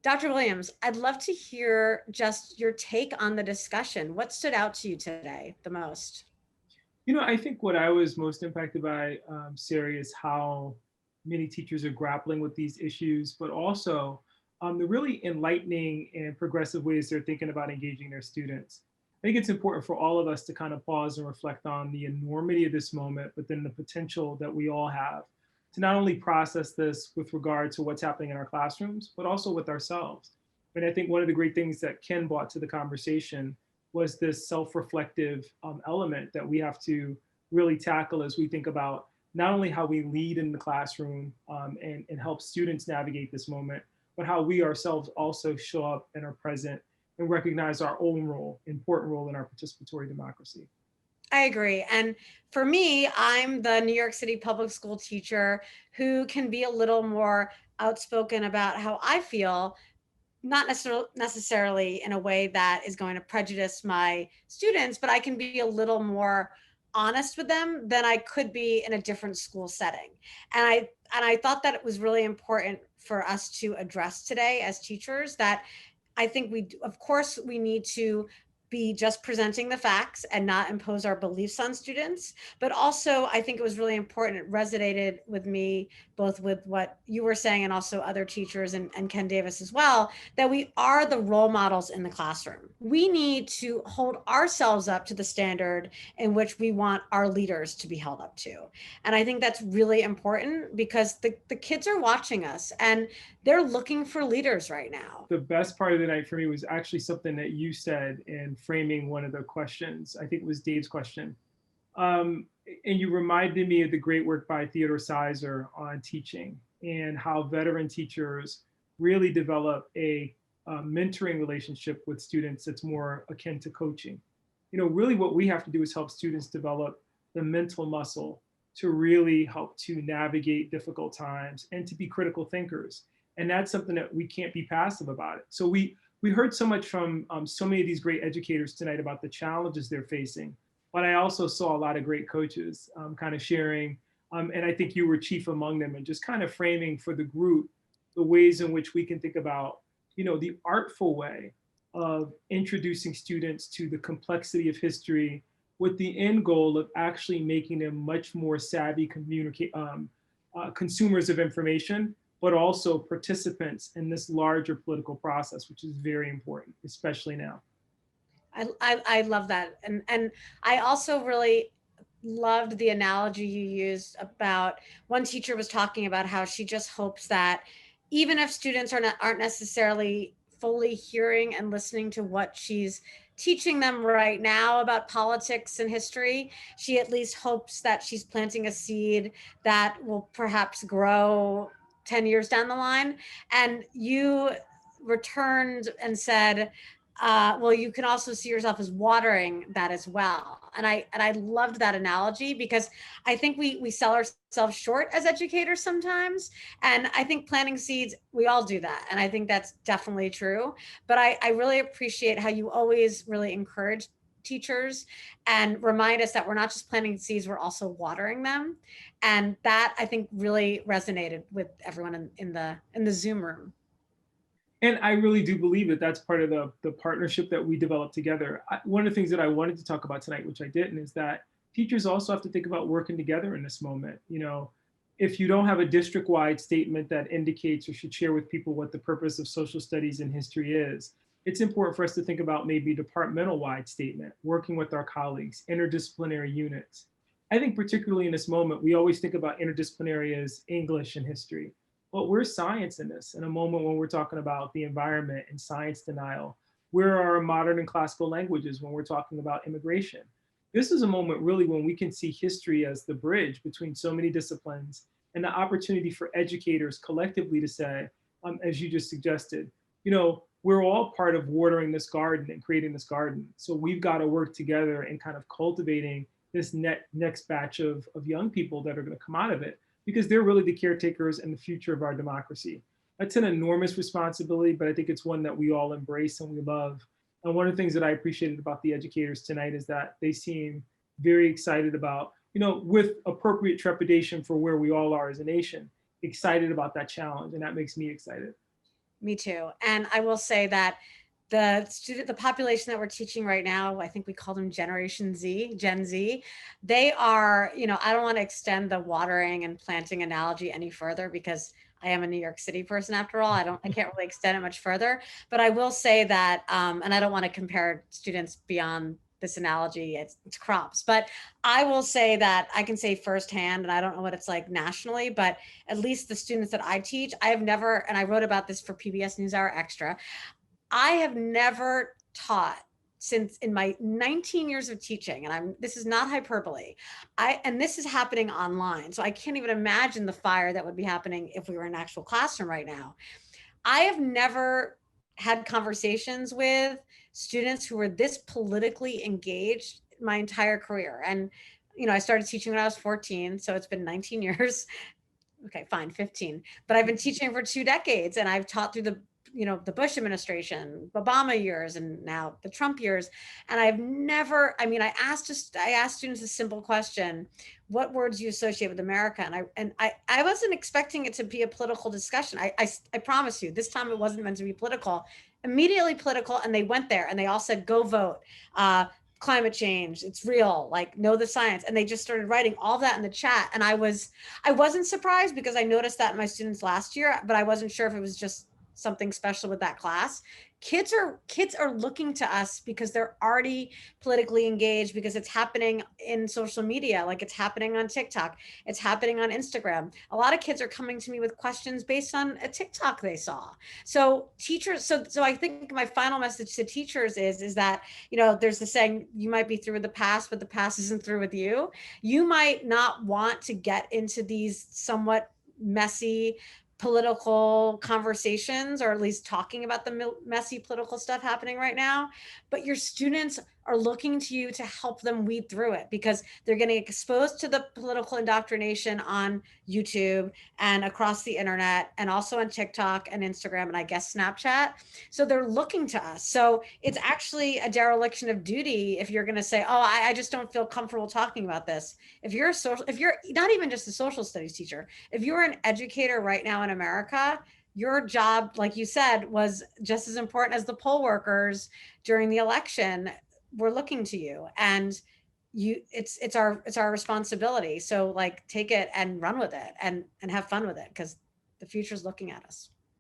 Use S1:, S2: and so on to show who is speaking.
S1: Dr. Williams, I'd love to hear just your take on the discussion. What stood out to you today the most?
S2: I think what I was most impacted by, Sari, is how many teachers are grappling with these issues, but also the really enlightening and progressive ways they're thinking about engaging their students. I think it's important for all of us to kind of pause and reflect on the enormity of this moment, but then the potential that we all have to not only process this with regard to what's happening in our classrooms, but also with ourselves. And I think one of the great things that Ken brought to the conversation was this self-reflective element that we have to really tackle as we think about not only how we lead in the classroom and help students navigate this moment, but how we ourselves also show up and are present and recognize our own role, important role in our participatory democracy.
S1: I agree. And for me, I'm the New York City public school teacher who can be a little more outspoken about how I feel, not necessarily in a way that is going to prejudice my students, but I can be a little more honest with them than I could be in a different school setting. And I thought that it was really important for us to address today as teachers that I think of course, we need to be just presenting the facts and not impose our beliefs on students. But also, I think it was really important. It resonated with me, both with what you were saying and also other teachers and Ken Davis as well, that we are the role models in the classroom. We need to hold ourselves up to the standard in which we want our leaders to be held up to. And I think that's really important because the kids are watching us and they're looking for leaders right now.
S2: The best part of the night for me was actually something that you said in framing one of the questions. I think it was Dave's question. Um, and you reminded me of the great work by Theodore Sizer on teaching and how veteran teachers really develop a mentoring relationship with students that's more akin to coaching. Really what we have to do is help students develop the mental muscle to really help to navigate difficult times and to be critical thinkers. And that's something that we can't be passive about it. So we heard so much from so many of these great educators tonight about the challenges they're facing, but I also saw a lot of great coaches kind of sharing, and I think you were chief among them, and just kind of framing for the group the ways in which we can think about, the artful way of introducing students to the complexity of history with the end goal of actually making them much more savvy consumers of information, but also participants in this larger political process, which is very important, especially now.
S1: I love that. And I also really loved the analogy you used about one teacher was talking about how she just hopes that even if students aren't necessarily fully hearing and listening to what she's teaching them right now about politics and history, she at least hopes that she's planting a seed that will perhaps grow 10 years down the line. And you returned and said, well, you can also see yourself as watering that as well. And I loved that analogy because I think we sell ourselves short as educators sometimes. And I think planting seeds, we all do that. And I think that's definitely true. But I really appreciate how you always really encourage teachers and remind us that we're not just planting seeds, we're also watering them. And that I think really resonated with everyone in the Zoom room.
S2: And I really do believe that that's part of the partnership that we developed together. One of the things that I wanted to talk about tonight, which I didn't, is that teachers also have to think about working together in this moment. If you don't have a district-wide statement that indicates or should share with people what the purpose of social studies and history is, it's important for us to think about maybe departmental-wide statement, working with our colleagues, interdisciplinary units. I think particularly in this moment, we always think about interdisciplinary as English and history. But we're science in this, in a moment when we're talking about the environment and science denial. Where are modern and classical languages when we're talking about immigration? This is a moment really when we can see history as the bridge between so many disciplines and the opportunity for educators collectively to say, as you just suggested, we're all part of watering this garden and creating this garden. So we've got to work together in kind of cultivating this next batch of young people that are going to come out of it, because they're really the caretakers and the future of our democracy. That's an enormous responsibility, but I think it's one that we all embrace and we love. And one of the things that I appreciated about the educators tonight is that they seem very excited about, with appropriate trepidation for where we all are as a nation, excited about that challenge. And that makes me excited.
S1: Me too. And I will say that the population that we're teaching right now, I think we call them Generation Z, Gen Z. They are, I don't want to extend the watering and planting analogy any further because I am a New York City person after all. I can't really extend it much further, but I will say that, and I don't want to compare students beyond this analogy, it's crops, but I will say that I can say firsthand, and I don't know what it's like nationally, but at least the students that I teach, I have never, and I wrote about this for PBS NewsHour Extra, I have never taught since in my 19 years of teaching, and this is not hyperbole. And this is happening online. So I can't even imagine the fire that would be happening if we were in an actual classroom right now. I have never had conversations with students who were this politically engaged my entire career. And, I started teaching when I was 14, so it's been 19 years. Okay, fine, 15. But I've been teaching for 2 decades and I've taught through the Bush administration, Obama years, and now the Trump years. And I've never, I asked students a simple question: what words do you associate with America? And I wasn't expecting it to be a political discussion. I promise you, this time it wasn't meant to be political. Immediately political, and they went there and they all said, "Go vote." Climate change, it's real, like, know the science. And they just started writing all that in the chat. And I wasn't surprised because I noticed that in my students last year, but I wasn't sure if it was just something special with that class. Kids are looking to us because they're already politically engaged, because it's happening in social media, like it's happening on TikTok, it's happening on Instagram. A lot of kids are coming to me with questions based on a TikTok they saw. So teachers, so I think my final message to teachers is that, there's the saying, you might be through with the past, but the past isn't through with you. You might not want to get into these somewhat messy political conversations, or at least talking about the messy political stuff happening right now, but your students are looking to you to help them weed through it, because they're getting exposed to the political indoctrination on YouTube and across the internet, and also on TikTok and Instagram, and I guess Snapchat. So they're looking to us. So it's actually a dereliction of duty if you're going to say, "Oh, I just don't feel comfortable talking about this." If you're not even just a social studies teacher, if you're an educator right now in America, your job, like you said, was just as important as the poll workers during the election. We're looking to you, and it's our responsibility. So, like, take it and run with it, and have fun with it, because the future's looking at us.